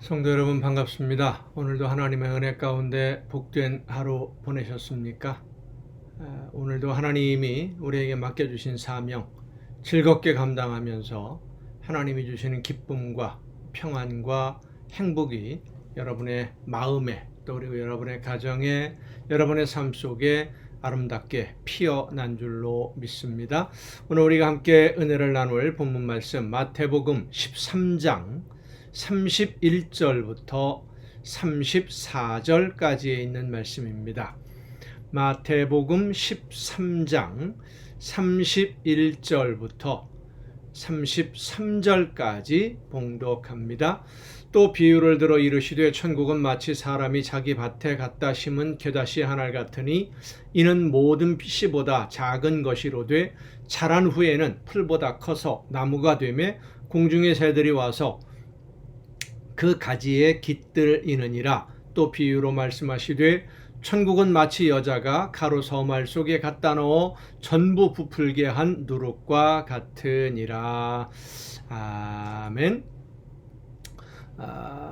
성도 여러분 반갑습니다. 오늘도 하나님의 은혜 가운데 복된 하루 보내셨습니까? 오늘도 하나님이 우리에게 맡겨주신 사명 즐겁게 감당하면서 하나님이 주시는 기쁨과 평안과 행복이 여러분의 마음에 또 그리고 여러분의 가정에 여러분의 삶 속에 아름답게 피어난 줄로 믿습니다. 오늘 우리가 함께 은혜를 나눌 본문 말씀 마태복음 13장 31절부터 34절까지에 있는 말씀입니다. 마태복음 13장 31절부터 33절까지 봉독합니다. 또 비유를 들어 이르시되 천국은 마치 사람이 자기 밭에 갖다 심은 겨자씨 한 알 같으니 이는 모든 씨보다 작은 것이로되 자란 후에는 풀보다 커서 나무가 되매 공중의 새들이 와서 그 가지에 깃들이느니라. 또 비유로 말씀하시되 천국은 마치 여자가 가루 서말 속에 갖다 넣어 전부 부풀게 한 누룩과 같으니라. 아멘.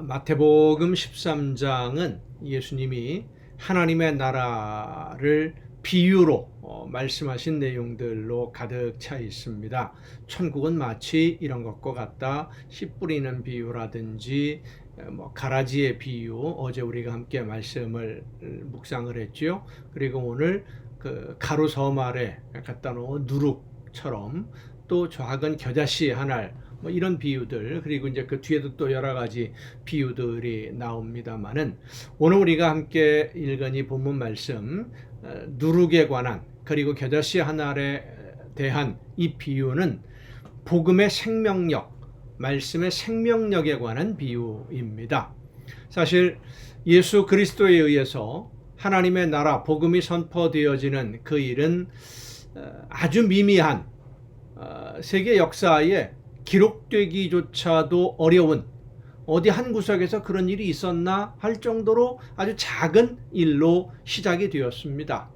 마태복음 13장은 예수님이 하나님의 나라를 비유로 말씀하신 내용들로 가득 차 있습니다. 천국은 마치 이런 것과 같다. 씨 뿌리는 비유라든지 가라지의 비유, 어제 우리가 함께 말씀을 묵상을 했죠. 그리고 오늘 그 가루 서말에 갖다 놓은 누룩처럼 또 작은 겨자씨 한 알, 이런 비유들, 그리고 이제 그 뒤에도 또 여러 가지 비유들이 나옵니다만은 오늘 우리가 함께 읽은 이 본문 말씀 누룩에 관한 그리고 겨자씨 한 알에 대한 이 비유는 복음의 생명력, 말씀의 생명력에 관한 비유입니다. 사실 예수 그리스도에 의해서 하나님의 나라 복음이 선포되어지는 그 일은 아주 미미한 세계 역사에 기록되기조차도 어려운 어디 한 구석에서 그런 일이 있었나 할 정도로 아주 작은 일로 시작이 되었습니다.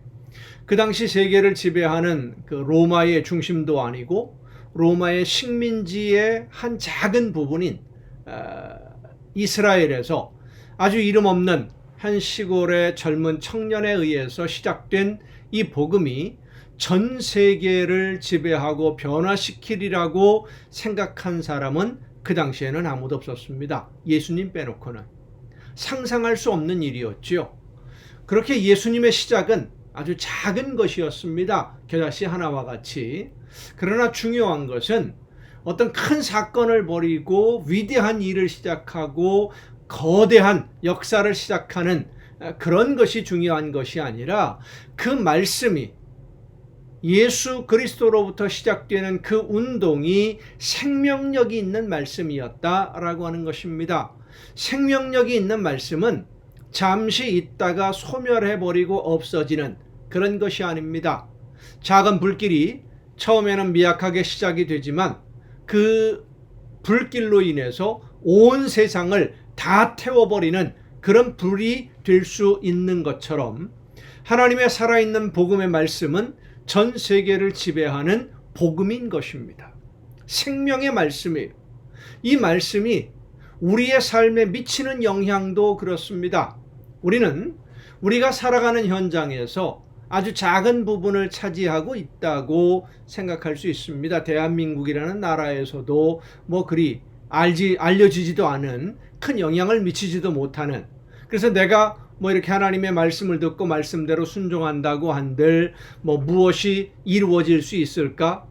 그 당시 세계를 지배하는 그 로마의 중심도 아니고 로마의 식민지의 한 작은 부분인 이스라엘에서 아주 이름 없는 한 시골의 젊은 청년에 의해서 시작된 이 복음이 전 세계를 지배하고 변화시키리라고 생각한 사람은 그 당시에는 아무도 없었습니다. 예수님 빼놓고는. 상상할 수 없는 일이었죠. 그렇게 예수님의 시작은 아주 작은 것이었습니다. 겨자씨 하나와 같이. 그러나 중요한 것은 어떤 큰 사건을 벌이고 위대한 일을 시작하고 거대한 역사를 시작하는 그런 것이 중요한 것이 아니라 그 말씀이 예수 그리스도로부터 시작되는 그 운동이 생명력이 있는 말씀이었다라고 하는 것입니다. 생명력이 있는 말씀은 잠시 있다가 소멸해버리고 없어지는 그런 것이 아닙니다. 작은 불길이 처음에는 미약하게 시작이 되지만 그 불길로 인해서 온 세상을 다 태워버리는 그런 불이 될 수 있는 것처럼 하나님의 살아있는 복음의 말씀은 전 세계를 지배하는 복음인 것입니다. 생명의 말씀이에요. 이 말씀이 우리의 삶에 미치는 영향도 그렇습니다. 우리는 우리가 살아가는 현장에서 아주 작은 부분을 차지하고 있다고 생각할 수 있습니다. 대한민국이라는 나라에서도 그리 알려지지도 않은 큰 영향을 미치지도 못하는, 그래서 내가 이렇게 하나님의 말씀을 듣고 말씀대로 순종한다고 한들 무엇이 이루어질 수 있을까?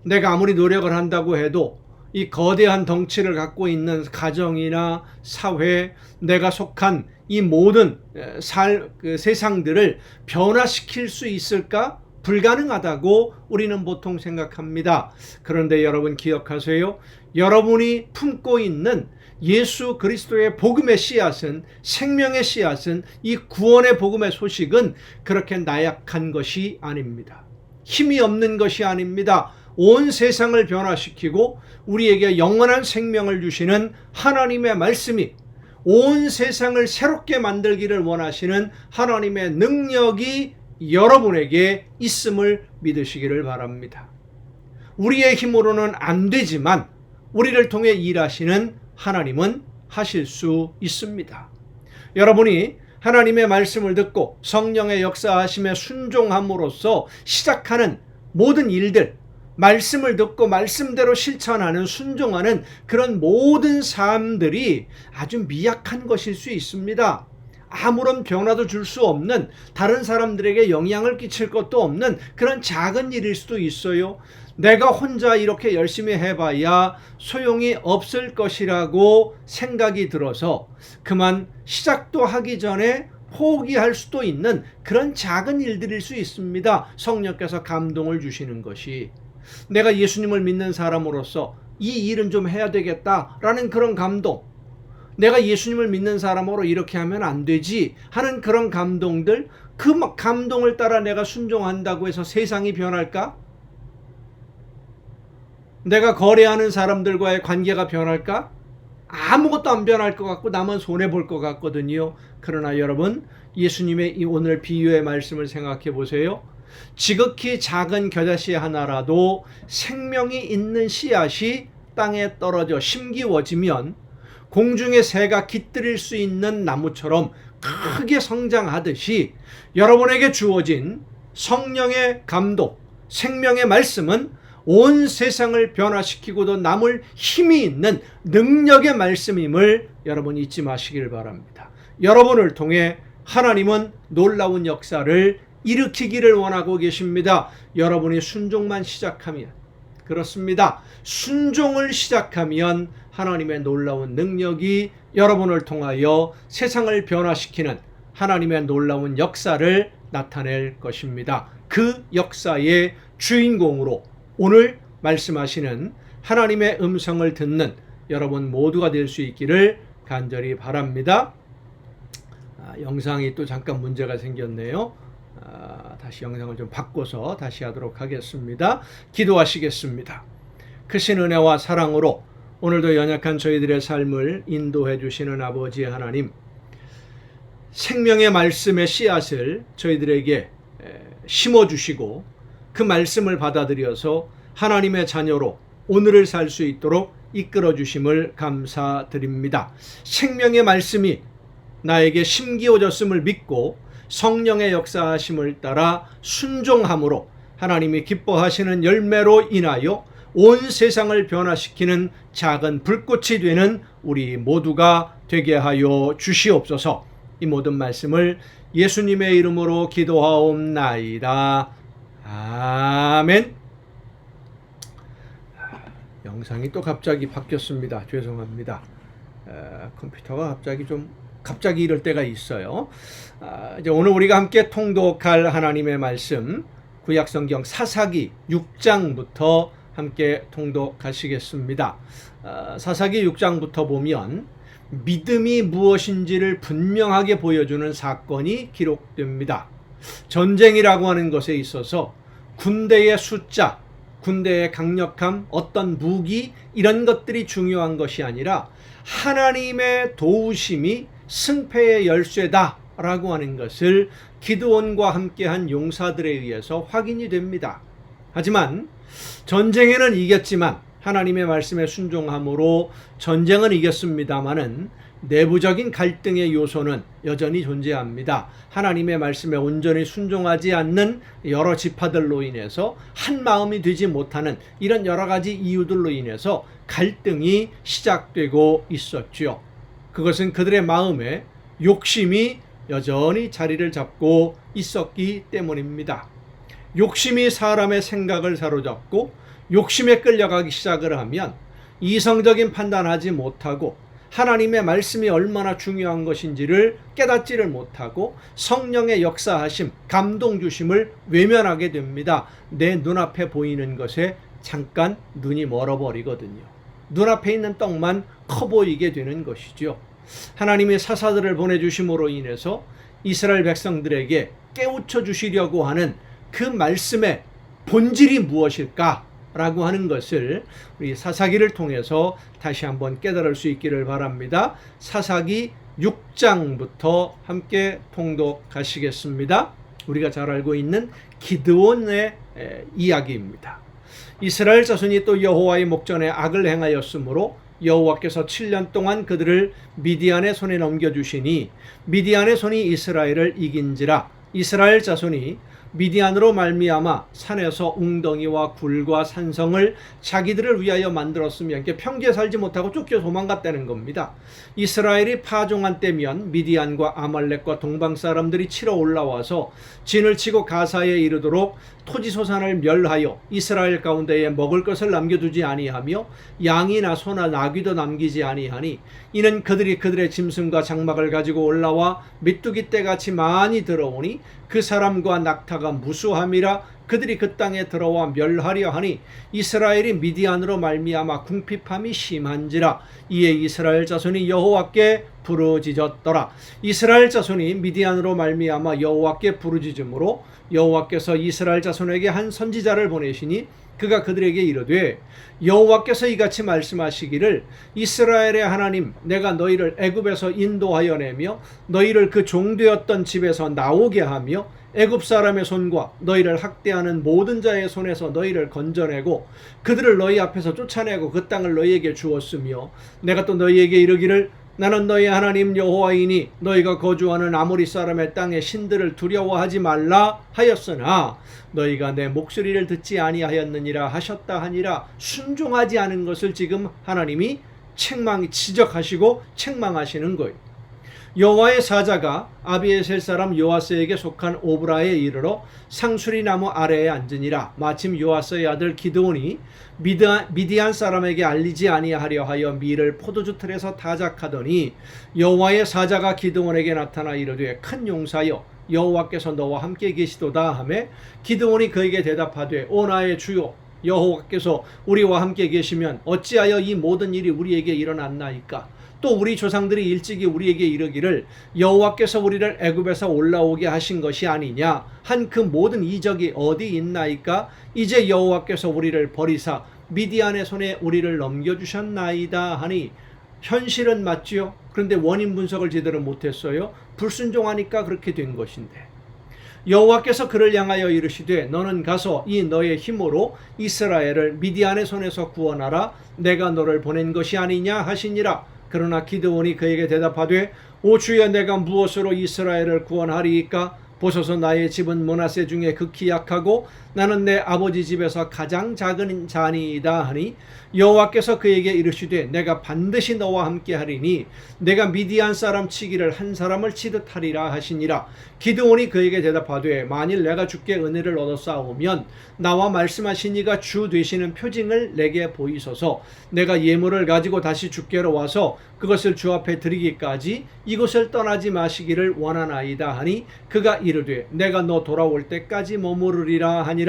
내가 아무리 노력을 한다고 해도 이 거대한 덩치를 갖고 있는 가정이나 사회, 내가 속한 이 모든 세상들을 변화시킬 수 있을까? 불가능하다고 우리는 보통 생각합니다. 그런데 여러분 기억하세요. 여러분이 품고 있는 예수 그리스도의 복음의 씨앗은, 생명의 씨앗은, 이 구원의 복음의 소식은 그렇게 나약한 것이 아닙니다. 힘이 없는 것이 아닙니다. 온 세상을 변화시키고 우리에게 영원한 생명을 주시는 하나님의 말씀이, 온 세상을 새롭게 만들기를 원하시는 하나님의 능력이 여러분에게 있음을 믿으시기를 바랍니다. 우리의 힘으로는 안 되지만 우리를 통해 일하시는 하나님은 하실 수 있습니다. 여러분이 하나님의 말씀을 듣고 성령의 역사하심에 순종함으로써 시작하는 모든 일들, 말씀을 듣고 말씀대로 실천하는, 순종하는 그런 모든 삶들이 아주 미약한 것일 수 있습니다. 아무런 변화도 줄 수 없는, 다른 사람들에게 영향을 끼칠 것도 없는 그런 작은 일일 수도 있어요. 내가 혼자 이렇게 열심히 해봐야 소용이 없을 것이라고 생각이 들어서 그만 시작도 하기 전에 포기할 수도 있는 그런 작은 일들일 수 있습니다. 성령께서 감동을 주시는 것이, 내가 예수님을 믿는 사람으로서 이 일은 좀 해야 되겠다라는 그런 감동, 내가 예수님을 믿는 사람으로 이렇게 하면 안 되지 하는 그런 감동들, 그 감동을 따라 내가 순종한다고 해서 세상이 변할까? 내가 거래하는 사람들과의 관계가 변할까? 아무것도 안 변할 것 같고 나만 손해볼 것 같거든요. 그러나 여러분, 예수님의 이 오늘 비유의 말씀을 생각해 보세요. 지극히 작은 겨자씨 하나라도 생명이 있는 씨앗이 땅에 떨어져 심기워지면 공중의 새가 깃들일 수 있는 나무처럼 크게 성장하듯이, 여러분에게 주어진 성령의 감동, 생명의 말씀은 온 세상을 변화시키고도 남을 힘이 있는 능력의 말씀임을 여러분 잊지 마시길 바랍니다. 여러분을 통해 하나님은 놀라운 역사를 일으키기를 원하고 계십니다. 여러분이 순종만 시작하면, 그렇습니다. 순종을 시작하면 하나님의 놀라운 능력이 여러분을 통하여 세상을 변화시키는 하나님의 놀라운 역사를 나타낼 것입니다. 그 역사의 주인공으로 오늘 말씀하시는 하나님의 음성을 듣는 여러분 모두가 될 수 있기를 간절히 바랍니다. 영상이 또 잠깐 문제가 생겼네요. 다시 영상을 좀 바꿔서 다시 하도록 하겠습니다. 기도하시겠습니다. 크신 은혜와 사랑으로 오늘도 연약한 저희들의 삶을 인도해 주시는 아버지 하나님, 생명의 말씀의 씨앗을 저희들에게 심어주시고 그 말씀을 받아들여서 하나님의 자녀로 오늘을 살 수 있도록 이끌어 주심을 감사드립니다. 생명의 말씀이 나에게 심기워졌음을 믿고 성령의 역사하심을 따라 순종함으로 하나님이 기뻐하시는 열매로 인하여 온 세상을 변화시키는 작은 불꽃이 되는 우리 모두가 되게 하여 주시옵소서. 이 모든 말씀을 예수님의 이름으로 기도하옵나이다. 아멘. 영상이 또 갑자기 바뀌었습니다. 죄송합니다. 컴퓨터가 갑자기 이럴 때가 있어요. 이제 오늘 우리가 함께 통독할 하나님의 말씀, 구약성경 사사기 6장부터 함께 통독하시겠습니다. 사사기 6장부터 보면 믿음이 무엇인지를 분명하게 보여주는 사건이 기록됩니다. 전쟁이라고 하는 것에 있어서 군대의 숫자, 군대의 강력함, 어떤 무기, 이런 것들이 중요한 것이 아니라 하나님의 도우심이 승패의 열쇠다라고 하는 것을 기드온과 함께한 용사들에 의해서 확인이 됩니다. 하지만 전쟁에는 이겼지만 하나님의 말씀에 순종함으로 전쟁은 이겼습니다마는 내부적인 갈등의 요소는 여전히 존재합니다. 하나님의 말씀에 온전히 순종하지 않는 여러 지파들로 인해서 한 마음이 되지 못하는 이런 여러 가지 이유들로 인해서 갈등이 시작되고 있었죠. 그것은 그들의 마음에 욕심이 여전히 자리를 잡고 있었기 때문입니다. 욕심이 사람의 생각을 사로잡고 욕심에 끌려가기 시작을 하면 이성적인 판단하지 못하고 하나님의 말씀이 얼마나 중요한 것인지를 깨닫지를 못하고 성령의 역사하심, 감동 주심을 외면하게 됩니다. 내 눈앞에 보이는 것에 잠깐 눈이 멀어버리거든요. 눈앞에 있는 떡만 커 보이게 되는 것이죠. 하나님의 사사들을 보내주심으로 인해서 이스라엘 백성들에게 깨우쳐 주시려고 하는 그 말씀의 본질이 무엇일까? 라고 하는 것을 우리 사사기를 통해서 다시 한번 깨달을 수 있기를 바랍니다. 사사기 6장부터 함께 통독하시겠습니다. 우리가 잘 알고 있는 기드온의 이야기입니다. 이스라엘 자손이 또 여호와의 목전에 악을 행하였으므로 여호와께서 7년 동안 그들을 미디안의 손에 넘겨주시니 미디안의 손이 이스라엘을 이긴지라. 이스라엘 자손이 미디안으로 말미암아 산에서 웅덩이와 굴과 산성을 자기들을 위하여 만들었으며, 이렇게 평지에 살지 못하고 쫓겨 도망갔다는 겁니다. 이스라엘이 파종한 때면 미디안과 아말렉과 동방 사람들이 치러 올라와서 진을 치고 가사에 이르도록 토지소산을 멸하여 이스라엘 가운데에 먹을 것을 남겨두지 아니하며 양이나 소나 나귀도 남기지 아니하니, 이는 그들이 그들의 짐승과 장막을 가지고 올라와 메뚜기 떼같이 많이 들어오니 그 사람과 낙타가 무수함이라. 그들이 그 땅에 들어와 멸하려 하니 이스라엘이 미디안으로 말미암아 궁핍함이 심한지라. 이에 이스라엘 자손이 여호와께 부르짖었더라. 이스라엘 자손이 미디안으로 말미암아 여호와께 부르짖음으로 여호와께서 이스라엘 자손에게 한 선지자를 보내시니 그가 그들에게 이르되, 여호와께서 이같이 말씀하시기를 이스라엘의 하나님, 내가 너희를 애굽에서 인도하여 내며 너희를 그 종되었던 집에서 나오게 하며 애굽 사람의 손과 너희를 학대하는 모든 자의 손에서 너희를 건져내고 그들을 너희 앞에서 쫓아내고 그 땅을 너희에게 주었으며, 내가 또 너희에게 이르기를 나는 너희 하나님 여호와이니 너희가 거주하는 아모리 사람의 땅의 신들을 두려워하지 말라 하였으나 너희가 내 목소리를 듣지 아니하였느니라 하셨다 하니라. 순종하지 않은 것을 지금 하나님이 지적하시고 책망하시는 거예요. 여호와의 사자가 아비에셀 사람 요아스에게 속한 오브라에 이르러 상수리 나무 아래에 앉으니라. 마침 요아스의 아들 기드온이 미디안 사람에게 알리지 아니하려 하여 밀을 포도주 틀에서 타작하더니 여호와의 사자가 기드온에게 나타나 이르되, 큰 용사여, 여호와께서 너와 함께 계시도다 하매, 기드온이 그에게 대답하되, 오 나의 주요, 여호와께서 우리와 함께 계시면 어찌하여 이 모든 일이 우리에게 일어났나이까? 또 우리 조상들이 일찍이 우리에게 이르기를 여호와께서 우리를 애굽에서 올라오게 하신 것이 아니냐 한 그 모든 이적이 어디 있나이까? 이제 여호와께서 우리를 버리사 미디안의 손에 우리를 넘겨주셨나이다 하니, 현실은 맞지요. 그런데 원인 분석을 제대로 못했어요. 불순종하니까 그렇게 된 것인데, 여호와께서 그를 향하여 이르시되, 너는 가서 이 너의 힘으로 이스라엘을 미디안의 손에서 구원하라. 내가 너를 보낸 것이 아니냐 하시니라. 그러나 기드온이 그에게 대답하되, 오 주여, 내가 무엇으로 이스라엘을 구원하리이까? 보소서, 나의 집은 므낫세 중에 극히 약하고 나는 내 아버지 집에서 가장 작은 자니이다 하니, 여호와께서 그에게 이르시되, 내가 반드시 너와 함께 하리니 내가 미디안 사람 치기를 한 사람을 치듯 하리라 하시니라. 기드온이 그에게 대답하되, 만일 내가 주께 은혜를 얻어 싸우면 나와 말씀하신 이가 주 되시는 표징을 내게 보이소서. 내가 예물을 가지고 다시 주께로 와서 그것을 주 앞에 드리기까지 이곳을 떠나지 마시기를 원하나이다 하니, 그가 이르되, 내가 너 돌아올 때까지 머무르리라 하니라.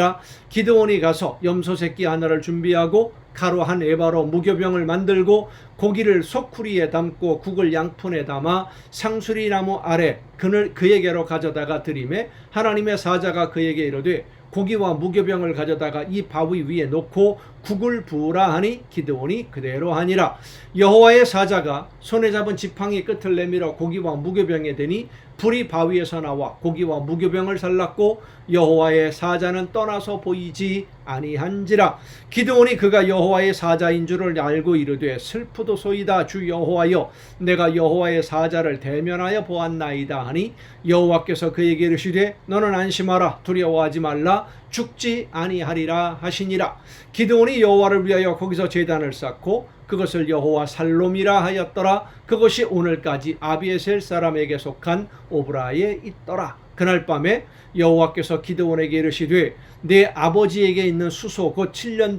기드온이 가서 염소 새끼 하나를 준비하고 가루 한 에바로 무교병을 만들고 고기를 소쿠리에 담고 국을 양푼에 담아 상수리 나무 아래 그에게로 가져다가 드리매, 하나님의 사자가 그에게 이르되, 고기와 무교병을 가져다가 이 바위 위에 놓고 국을 부으라 하니, 기드온이 그대로 하니라. 여호와의 사자가 손에 잡은 지팡이 끝을 내밀어 고기와 무교병에 대니 불이 바위에서 나와 고기와 무교병을 살랐고 여호와의 사자는 떠나서 보이지 아니한지라. 기드온이 그가 여호와의 사자인 줄을 알고 이르되, 슬프도소이다. 주 여호와여, 내가 여호와의 사자를 대면하여 보았나이다 하니, 여호와께서 그에게 이르시되, 너는 안심하라. 두려워하지 말라. 죽지 아니하리라 하시니라. 기드온이 여호와를 위하여 거기서 제단을 쌓고 그것을 여호와 살롬이라 하였더라. 그것이 오늘까지 아비에셀 사람에게 속한 오브라에 있더라. 그날 밤에 여호와께서 기드온에게 이르시되, 내 아버지에게 있는 수소 곧 7년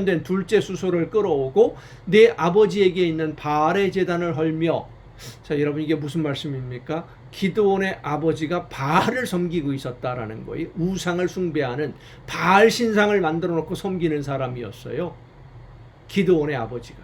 된 둘째 수소를 끌어오고 내 아버지에게 있는 바알의 제단을 헐며. 자, 여러분, 이게 무슨 말씀입니까? 기드온의 아버지가 바알을 섬기고 있었다라는 거예요. 우상을 숭배하는 바알 신상을 만들어 놓고 섬기는 사람이었어요. 기드온의 아버지가.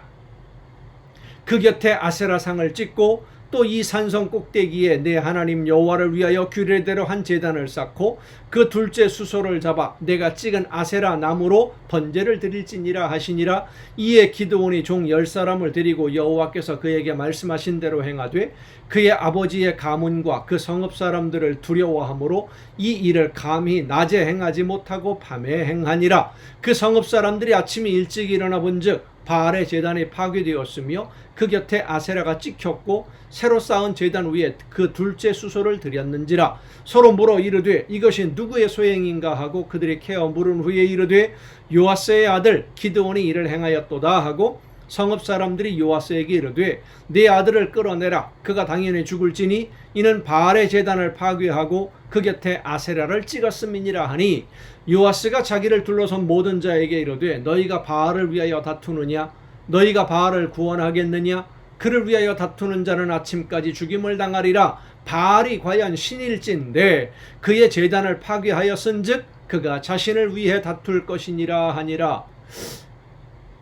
그 곁에 아세라상을 찍고 또 이 산성 꼭대기에 내 하나님 여호와를 위하여 규례대로 한 제단을 쌓고 그 둘째 수소를 잡아 내가 찍은 아세라 나무로 번제를 드릴지니라 하시니라. 이에 기드온이 종 10사람을 데리고 여호와께서 그에게 말씀하신 대로 행하되 그의 아버지의 가문과 그 성읍 사람들을 두려워하므로 이 일을 감히 낮에 행하지 못하고 밤에 행하니라. 그 성읍 사람들이 아침에 일찍 일어나 본즉 바알의 제단이 파괴되었으며 그 곁에 아세라가 찍혔고 새로 쌓은 제단 위에 그 둘째 수소를 드렸는지라. 서로 물어 이르되 이것이 누구의 소행인가 하고 그들이 캐어 물은 후에 이르되 요아스의 아들 기드온이 이를 행하였도다 하고 성읍 사람들이 요아스에게 이르되 네 아들을 끌어내라. 그가 당연히 죽을지니 이는 바알의 제단을 파괴하고 그 곁에 아세라를 찍었음이니라 하니 요아스가 자기를 둘러선 모든 자에게 이르되 너희가 바알을 위하여 다투느냐? 너희가 바알을 구원하겠느냐? 그를 위하여 다투는 자는 아침까지 죽임을 당하리라. 바알이 과연 신일진데 그의 제단을 파괴하였은즉 그가 자신을 위해 다툴 것이니라 하니라.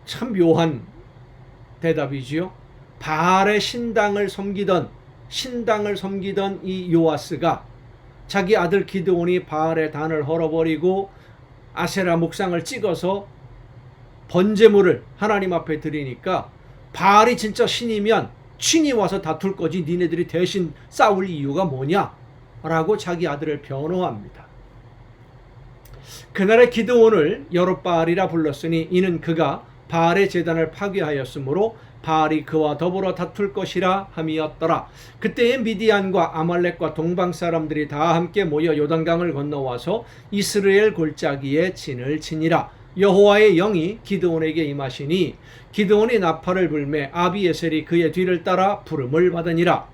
참 묘한 대답이지요. 바알의 신당을 섬기던 이 요아스가 자기 아들 기드온이 바알의 단을 헐어버리고 아세라 목상을 찍어서 번제물을 하나님 앞에 드리니까 바알이 진짜 신이면 신이 와서 다툴 거지 니네들이 대신 싸울 이유가 뭐냐? 라고 자기 아들을 변호합니다. 그날의 기드온을 여룻바알이라 불렀으니 이는 그가 바알의 제단을 파괴하였으므로 바알이 그와 더불어 다툴 것이라 함이었더라. 그때에 미디안과 아말렉과 동방 사람들이 다 함께 모여 요단강을 건너와서 이스라엘 골짜기에 진을 치니라. 여호와의 영이 기드온에게 임하시니 기드온이 나팔을 불매 아비에셀이 그의 뒤를 따라 부름을 받으니라.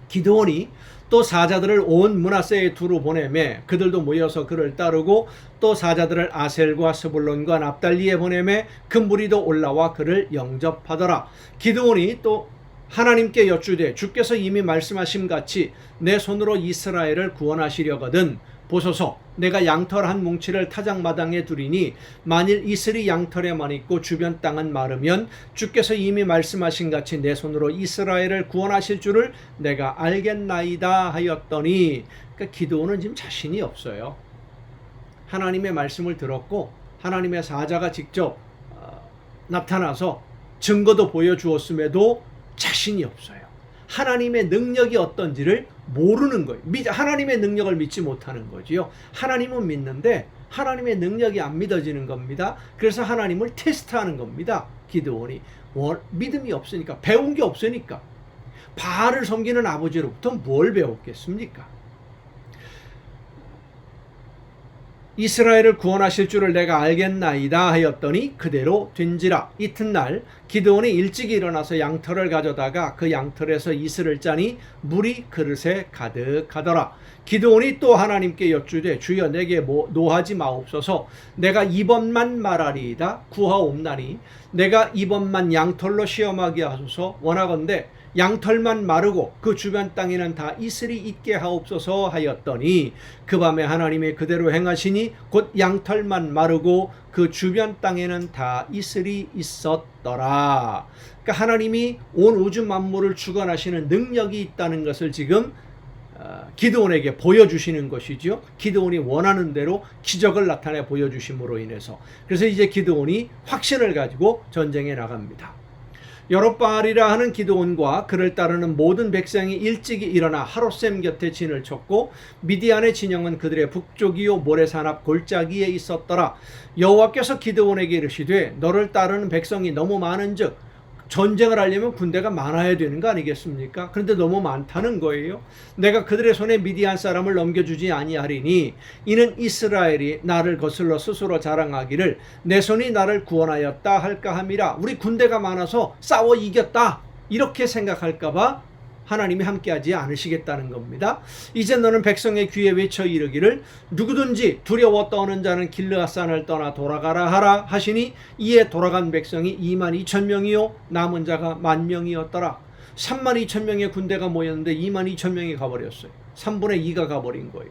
기드온이 또 사자들을 온 므낫세의 두루 보내매 그들도 모여서 그를 따르고 또 사자들을 아셀과 스불론과 납달리에 보내매 그 무리도 올라와 그를 영접하더라. 기드온이 또 하나님께 여쭈되 주께서 이미 말씀하신 같이 내 손으로 이스라엘을 구원하시려거든 보소서 내가 양털 한 뭉치를 타작마당에 두리니 만일 이슬이 양털에만 있고 주변 땅은 마르면 주께서 이미 말씀하신 같이 내 손으로 이스라엘을 구원하실 줄을 내가 알겠나이다 하였더니 그러니까 기드온은 지금 자신이 없어요. 하나님의 말씀을 들었고 하나님의 사자가 직접 나타나서 증거도 보여주었음에도 자신이 없어요. 하나님의 능력이 어떤지를 모르는 거예요. 하나님의 능력을 믿지 못하는 거지요. 하나님은 믿는데 하나님의 능력이 안 믿어지는 겁니다. 그래서 하나님을 테스트하는 겁니다. 기드온이 믿음이 없으니까, 배운 게 없으니까. 바알을 섬기는 아버지로부터 뭘 배웠겠습니까? 이스라엘을 구원하실 줄을 내가 알겠나이다 하였더니 그대로 된지라. 이튿날 기드온이 일찍 일어나서 양털을 가져다가 그 양털에서 이슬을 짜니 물이 그릇에 가득하더라. 기드온이 또 하나님께 여쭈되 주여 내게 노하지 마옵소서. 내가 이번만 말하리이다 구하옵나니 내가 이번만 양털로 시험하게 하소서. 원하건대 양털만 마르고 그 주변 땅에는 다 이슬이 있게 하옵소서 하였더니 그 밤에 하나님이 그대로 행하시니 곧 양털만 마르고 그 주변 땅에는 다 이슬이 있었더라. 그러니까 하나님이 온 우주 만물을 주관하시는 능력이 있다는 것을 지금 기드온에게 보여주시는 것이죠. 기드온이 원하는 대로 기적을 나타내 보여주심으로 인해서. 그래서 이제 기드온이 확신을 가지고 전쟁에 나갑니다. 여룻바알이라 하는 기드온과 그를 따르는 모든 백성이 일찍이 일어나 하롯셈 곁에 진을 쳤고 미디안의 진영은 그들의 북쪽이요 모래산 앞 골짜기에 있었더라. 여호와께서 기드온에게 이르시되 너를 따르는 백성이 너무 많은즉 전쟁을 하려면 군대가 많아야 되는 거 아니겠습니까? 그런데 너무 많다는 거예요. 내가 그들의 손에 미디안 사람을 넘겨주지 아니하리니 이는 이스라엘이 나를 거슬러 스스로 자랑하기를 내 손이 나를 구원하였다 할까 함이라. 우리 군대가 많아서 싸워 이겼다 이렇게 생각할까봐 하나님이 함께하지 않으시겠다는 겁니다. 이제 너는 백성의 귀에 외쳐 이르기를 누구든지 두려워 떠는 자는 길르앗산을 떠나 돌아가라 하라 하시니 이에 돌아간 백성이 22,000명이요 남은 자가 10,000명이었더라. 32,000명의 군대가 모였는데 22,000명이 가버렸어요. 3분의 2가 가버린 거예요.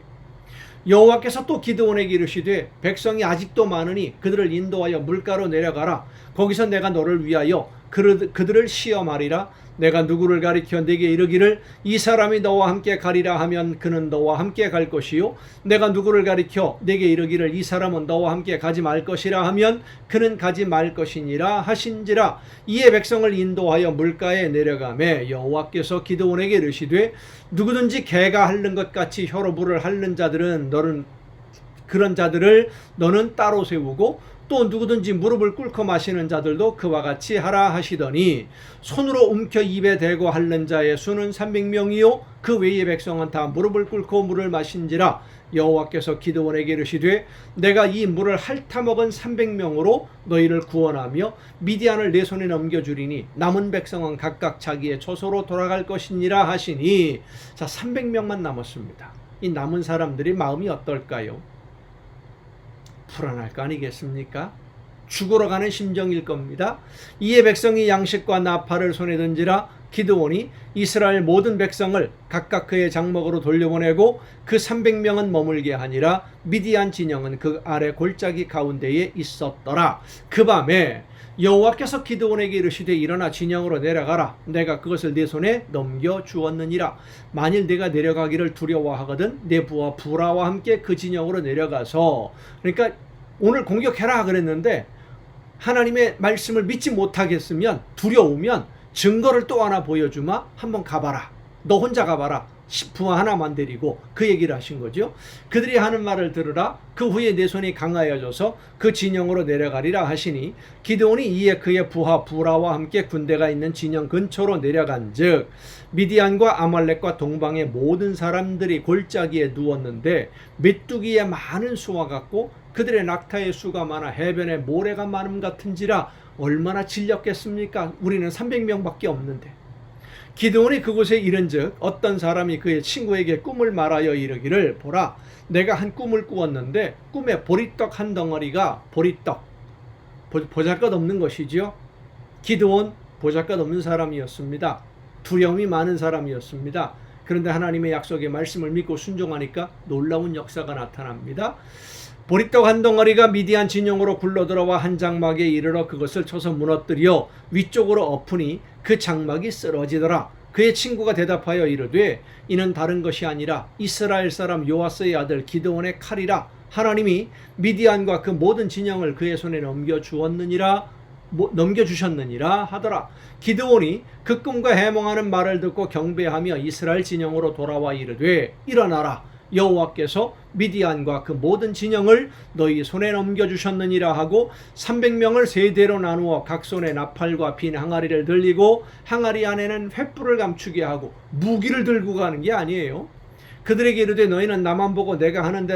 여호와께서 또 기드온에게 이르시되 백성이 아직도 많으니 그들을 인도하여 물가로 내려가라. 거기서 내가 너를 위하여 그들을 시험하리라. 내가 누구를 가리켜 내게 이르기를 이 사람이 너와 함께 가리라 하면 그는 너와 함께 갈 것이요 내가 누구를 가리켜 내게 이르기를 이 사람은 너와 함께 가지 말 것이라 하면 그는 가지 말 것이니라 하신지라. 이에 백성을 인도하여 물가에 내려가매 여호와께서 기드온에게 이르시되 누구든지 개가 핥는 것 같이 혀로 물을 핥는 자들은 그런 자들을 너는 따로 세우고 또 누구든지 무릎을 꿇고 마시는 자들도 그와 같이 하라 하시더니 손으로 움켜 입에 대고 핥는 자의 수는 300명이요 그 외의 백성은 다 무릎을 꿇고 물을 마신지라. 여호와께서 기드온에게 이르시되 내가 이 물을 핥아먹은 300명으로 너희를 구원하며 미디안을 내 손에 넘겨주리니 남은 백성은 각각 자기의 처소로 돌아갈 것이니라 하시니. 자, 300명만 남았습니다. 이 남은 사람들이 마음이 어떨까요? 불안할 거 아니겠습니까? 죽으러 가는 심정일 겁니다. 이에 백성이 양식과 나팔을 손에 든지라. 기드온이 이스라엘 모든 백성을 각각 그의 장막으로 돌려보내고 그 300명은 머물게 하니라. 미디안 진영은 그 아래 골짜기 가운데에 있었더라. 그 밤에 여호와께서 기드온에게 이르시되 일어나 진영으로 내려가라. 내가 그것을 네 손에 넘겨주었느니라. 만일 네가 내려가기를 두려워하거든 네 부하 부라와 함께 그 진영으로 내려가서, 그러니까 오늘 공격해라 그랬는데 하나님의 말씀을 믿지 못하겠으면, 두려우면 증거를 또 하나 보여주마. 한번 가봐라. 너 혼자 가봐라. 부하 하나만 데리고 그 얘기를 하신 거죠. 그들이 하는 말을 들으라. 그 후에 내 손이 강하여져서 그 진영으로 내려가리라 하시니 기드온이 이에 그의 부하 부라와 함께 군대가 있는 진영 근처로 내려간즉 미디안과 아말렉과 동방의 모든 사람들이 골짜기에 누웠는데 메뚜기의 많은 수와 같고 그들의 낙타의 수가 많아 해변에 모래가 많음 같은지라. 얼마나 질렸겠습니까? 우리는 300명밖에 없는데. 기드온이 그곳에 이른즉 어떤 사람이 그의 친구에게 꿈을 말하여 이르기를 보라, 내가 한 꿈을 꾸었는데 꿈에 보리떡 한 덩어리가, 보리떡 보잘것없는 것이지요. 기드온 보잘것없는 사람이었습니다. 두려움이 많은 사람이었습니다. 그런데 하나님의 약속의 말씀을 믿고 순종하니까 놀라운 역사가 나타납니다. 보리떡 한 덩어리가 미디안 진영으로 굴러들어와 한 장막에 이르러 그것을 쳐서 무너뜨려 위쪽으로 엎으니 그 장막이 쓰러지더라. 그의 친구가 대답하여 이르되 이는 다른 것이 아니라 이스라엘 사람 요아스의 아들 기드온의 칼이라. 하나님이 미디안과 그 모든 진영을 그의 손에 넘겨주셨느니라 하더라. 기드온이 그 꿈과 해몽하는 말을 듣고 경배하며 이스라엘 진영으로 돌아와 이르되 일어나라, 여호와께서 미디안과 그 모든 진영을 너희 손에 넘겨주셨느니라 하고 300명을 세 대로 나누어 각 손에 나팔과 빈 항아리를 들리고 항아리 안에는 횃불을 감추게 하고 무기를 들고 가는 게 아니에요. 그들에게 이르되 너희는 나만 보고 내가 하는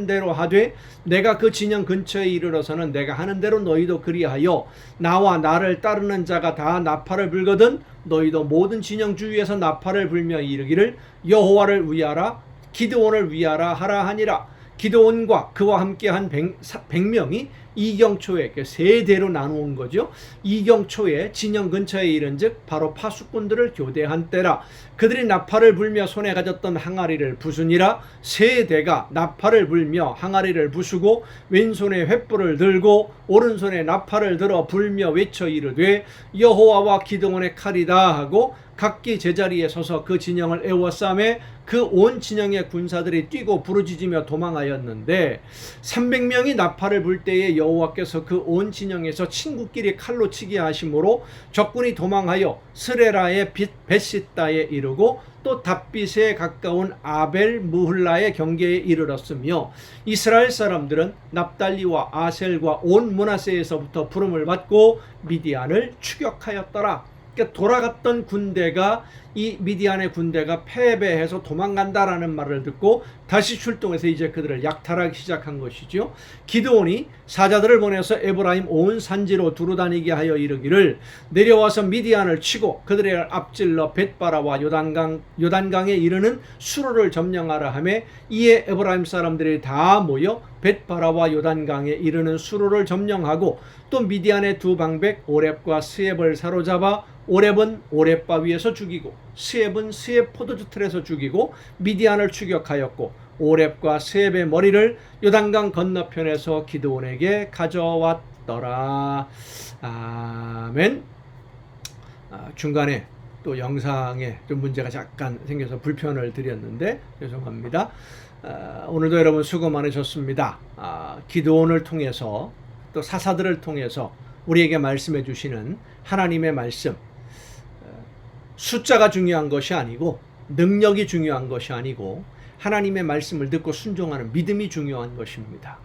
대로 하되 내가 그 진영 근처에 이르러서는 내가 하는 대로 너희도 그리하여 나와 나를 따르는 자가 다 나팔을 불거든 너희도 모든 진영 주위에서 나팔을 불며 이르기를 여호와를 위하라, 기드온을 위하라 하라 하니라. 기드온과 그와 함께한 100명이 이경초에 세 대로 나누은 거죠. 이경초에 진영 근처에 이른즉 바로 파수꾼들을 교대한 때라. 그들이 나팔을 불며 손에 가졌던 항아리를 부수니라. 세 대가 나팔을 불며 항아리를 부수고 왼손에 횃불을 들고 오른손에 나팔을 들어 불며 외쳐 이르되 여호와와 기드온의 칼이다 하고 각기 제자리에 서서 그 진영을 에워싸매 그 온 진영의 군사들이 뛰고 부르짖으며 도망하였는데 300명이 나팔을 불 때에 여호와께서 그 온 진영에서 친구끼리 칼로 치게 하심으로 적군이 도망하여 스레라의 벳시다에 이르고 또 답빗에 가까운 아벨 무훌라의 경계에 이르렀으며 이스라엘 사람들은 납달리와 아셀과 온 므낫세에서부터 부름을 받고 미디안을 추격하였더라. 돌아갔던 군대가 이 미디안의 군대가 패배해서 도망간다라는 말을 듣고 다시 출동해서 이제 그들을 약탈하기 시작한 것이죠. 기드온이 사자들을 보내서 에브라임 온 산지로 두루다니게 하여 이르기를 내려와서 미디안을 치고 그들을 앞질러 벳바라와 요단강에 이르는 수로를 점령하라 하며 이에 에브라임 사람들이 다 모여 벳바라와 요단강에 이르는 수로를 점령하고 또 미디안의 두 방백 오렙과 스엡을 사로잡아 오렙은 오렙바 위에서 죽이고 스엡은 스엡 포도주 틀에서 죽이고 미디안을 추격하였고 오렙과 스엡의 머리를 요단강 건너편에서 기드온에게 가져왔더라. 아멘. 중간에 또 영상에 좀 문제가 잠깐 생겨서 불편을 드렸는데 죄송합니다. 오늘도 여러분 수고 많으셨습니다. 기드온을 통해서 또 사사들을 통해서 우리에게 말씀해 주시는 하나님의 말씀, 숫자가 중요한 것이 아니고 능력이 중요한 것이 아니고 하나님의 말씀을 듣고 순종하는 믿음이 중요한 것입니다.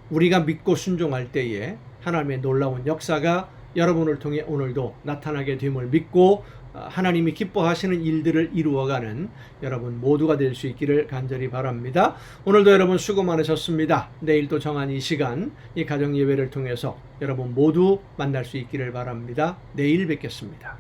우리가 믿고 순종할 때에 하나님의 놀라운 역사가 여러분을 통해 오늘도 나타나게 됨을 믿고 하나님이 기뻐하시는 일들을 이루어가는 여러분 모두가 될 수 있기를 간절히 바랍니다. 오늘도 여러분 수고 많으셨습니다. 내일 또 정한 이 시간 이 가정 예배를 통해서 여러분 모두 만날 수 있기를 바랍니다. 내일 뵙겠습니다.